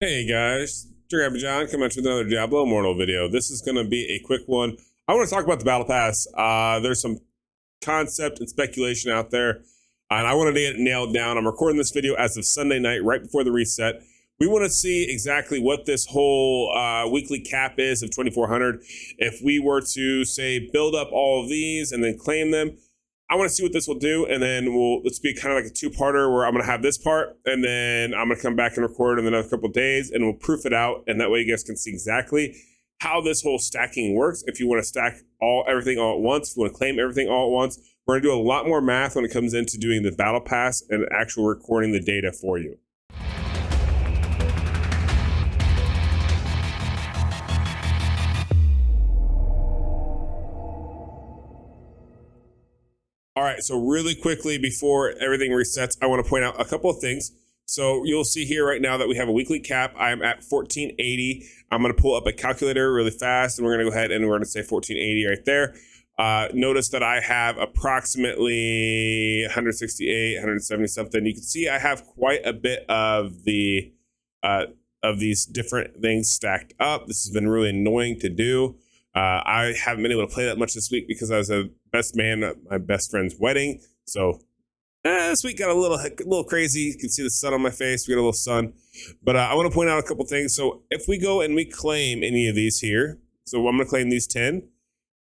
Hey guys, Diablo John coming at you with another Diablo Immortal video. This is going to be a quick one. I want to talk about the Battle Pass. There's some concept and speculation out there, and I want to get it nailed down. I'm recording this video as of Sunday night, right before the reset. We want to see exactly what this whole weekly cap is of 2,400. If we were to, say, build up all of these and then claim them, I want to see what this will do, and then let's be kind of like a two-parter where I'm going to have this part, and then I'm going to come back and record in another couple of days, and we'll proof it out, and that way you guys can see exactly how this whole stacking works. If you want to stack everything all at once, if you want to claim everything all at once, we're going to do a lot more math when it comes into doing the Battle Pass and actual recording the data for you. All right, so really quickly before everything resets, I want to point out a couple of things. So you'll see here right now that we have a weekly cap. I'm at 1480. I'm going to pull up a calculator really fast, and we're going to go ahead and we're going to say 1480 right there. Notice that I have approximately 168, 170 something. You can see I have quite a bit of the of these different things stacked up. This has been really annoying to do. I haven't been able to play that much this week because I was a best man at my best friend's wedding. So this week got a little crazy. You can see the sun on my face. We got a little sun. But I want to point out a couple things. So if we go and we claim any of these here, so I'm going to claim these 10.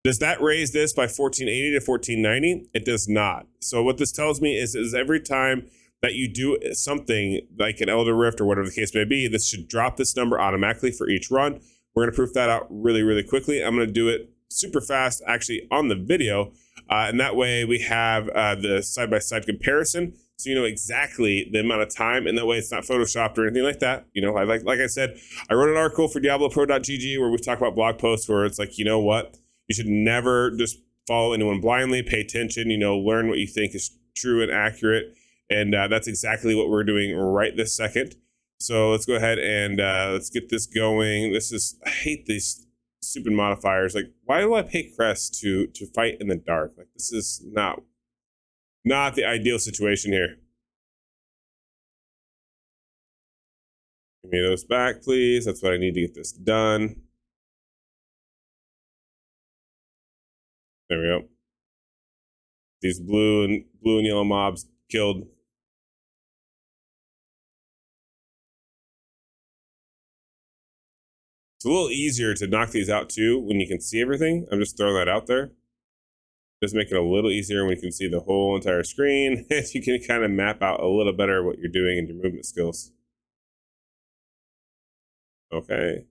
Does that raise this by 1480 to 1490? It does not. So what this tells me is every time that you do something like an Elder Rift or whatever the case may be, this should drop this number automatically for each run. We're going to proof that out really, really quickly. I'm going to do it super fast, actually, on the video. And that way we have the side-by-side comparison. So you know exactly the amount of time. And that way it's not Photoshopped or anything like that. You know, like I said, I wrote an article for DiabloPro.gg where we talk about blog posts where it's like, you know what? You should never just follow anyone blindly. Pay attention, you know, learn what you think is true and accurate. And that's exactly what we're doing right this second. So let's go ahead and let's get this going. I hate these stupid modifiers. Like, why do I pay Crest to fight in the dark? Like, this is not the ideal situation here. Give me those back, please. That's what I need to get this done. There we go. These blue and yellow mobs killed. It's a little easier to knock these out too when you can see everything. I'm just throwing that out there. Just make it a little easier when you can see the whole entire screen. You can kind of map out a little better what you're doing in your movement skills. Okay,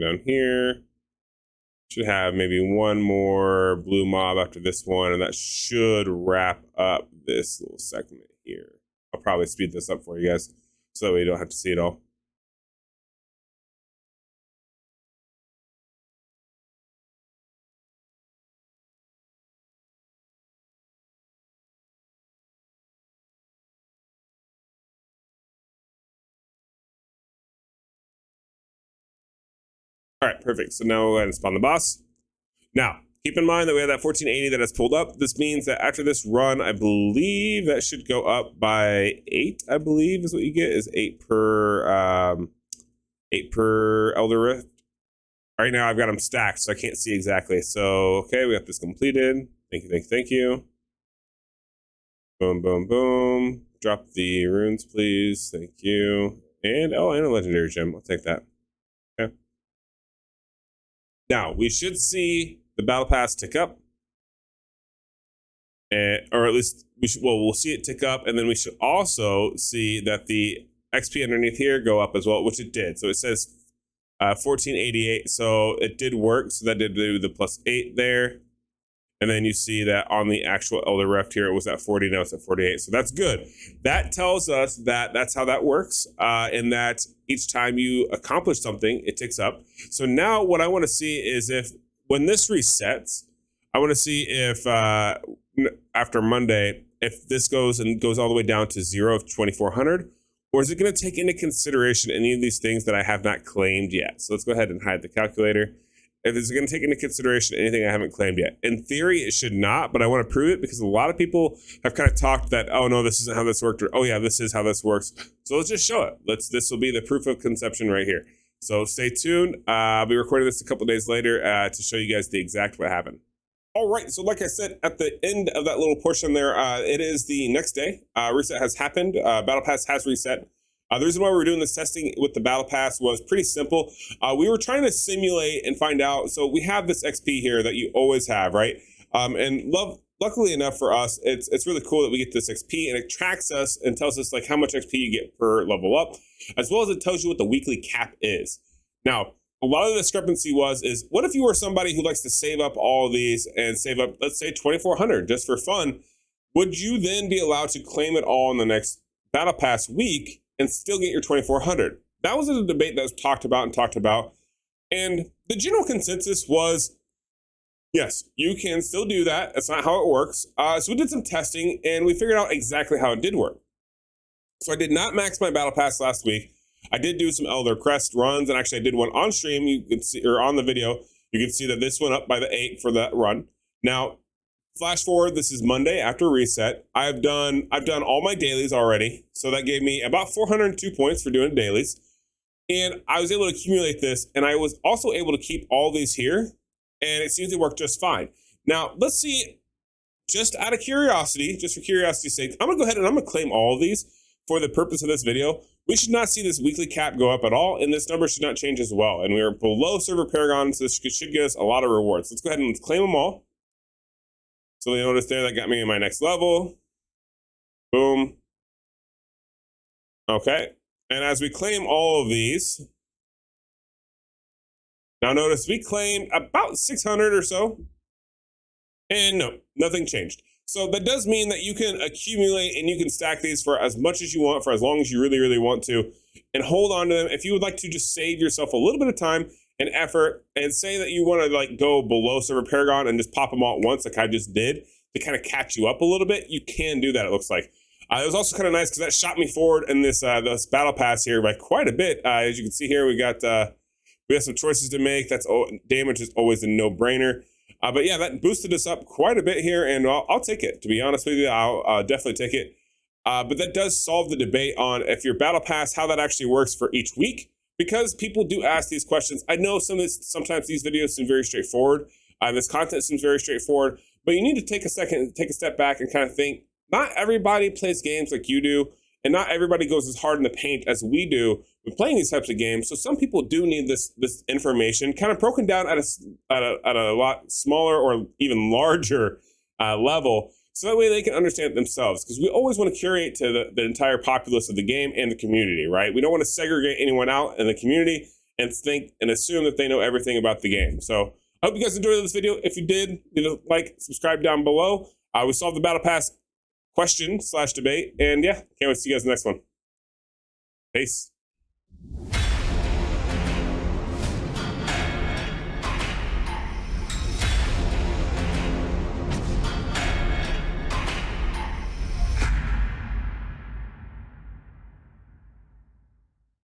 down here. Should have maybe one more blue mob after this one, and that should wrap up this little segment here. I'll probably speed this up for you guys so that way you don't have to see it all. All right, perfect. So now we'll go ahead and spawn the boss. Now, keep in mind that we have that 1480 that has pulled up. This means that after this run, I believe that should go up by 8, I believe is what you get, is 8 per Elder Rift. Right now, I've got them stacked, so I can't see exactly. So, okay, we got this completed. Thank you. Boom, boom, boom. Drop the runes, please. Thank you. And, and a legendary gem. I'll take that. Okay. Now, we should see the Battle Pass tick up. Or at least, we'll see it tick up, and then we should also see that the XP underneath here go up as well, which it did. So it says 1488, so it did work. So that did do the +8 there. And then you see that on the actual Elder Rift here, it was at 40, now it's at 48. So that's good. That tells us that that's how that works, in that each time you accomplish something, it ticks up. So now what I want to see is when this resets, I want to see if after Monday, if this goes all the way down to 0 of 2,400, or is it going to take into consideration any of these things that I have not claimed yet? So let's go ahead and hide the calculator. if it's going to take into consideration anything I haven't claimed yet. In theory, it should not, but I want to prove it because a lot of people have kind of talked that, oh no, this isn't how this worked, or oh yeah, this is how this works. So let's just show it. This will be the proof of conception right here. So stay tuned. I'll be recording this a couple days later to show you guys the exact what happened. All right, so like I said, at the end of that little portion there, it is the next day. Reset has happened. Battle Pass has reset. The reason why we were doing this testing with the Battle Pass was pretty simple. We were trying to simulate and find out. So we have this XP here that you always have, right? Luckily enough for us, it's really cool that we get this XP, and it tracks us and tells us like how much XP you get per level up, as well as it tells you what the weekly cap is. Now, a lot of the discrepancy is what if you were somebody who likes to save up all these and save up, let's say 2,400 just for fun? Would you then be allowed to claim it all in the next Battle Pass week and still get your 2,400? That was a debate that was talked about. And the general consensus was, yes, you can still do that. That's not how it works. So we did some testing and we figured out exactly how it did work. So I did not max my Battle Pass last week. I did do some Elder Crest runs, and actually I did one on stream. You can see, or on the video, you can see that this went up by the 8 for that run. Now, flash forward, this is Monday after reset. I've done all my dailies already. So that gave me about 402 points for doing dailies. And I was able to accumulate this, and I was also able to keep all these here, and it seems to work just fine. Now, let's see, just out of curiosity, just for curiosity's sake, I'm gonna go ahead and I'm gonna claim all of these for the purpose of this video. We should not see this weekly cap go up at all, and this number should not change as well. And we are below Server Paragon, so this should get us a lot of rewards. Let's go ahead and claim them all. So you notice there, that got me in my next level. Boom. Okay. And as we claim all of these, now notice we claimed about 600 or so, and no, nothing changed. So that does mean that you can accumulate and you can stack these for as much as you want, for as long as you really, really want to, and hold on to them. If you would like to just save yourself a little bit of time and effort, and say that you want to like go below Server Paragon and just pop them all at once, like I just did, to kind of catch you up a little bit, you can do that, it looks like. It was also kind of nice because that shot me forward in this Battle Pass here by quite a bit. As you can see here, we have some choices to make. Damage is always a no-brainer. But yeah, that boosted us up quite a bit here, and I'll take it. To be honest with you, I'll definitely take it. But that does solve the debate on if your Battle Pass, how that actually works for each week, because people do ask these questions. I know sometimes these videos seem very straightforward. This content seems very straightforward, but you need to take a second, take a step back and kind of think, not everybody plays games like you do, and not everybody goes as hard in the paint as we do with playing these types of games. So some people do need this information kind of broken down at a lot smaller or even larger level, so that way they can understand it themselves. Because we always want to curate to the entire populace of the game and the community, right? We don't want to segregate anyone out in the community and think and assume that they know everything about the game. So I hope you guys enjoyed this video. If you did, like, subscribe down below. We solved the Battle Pass question/debate, and yeah, can't wait to see you guys in the next one. Peace.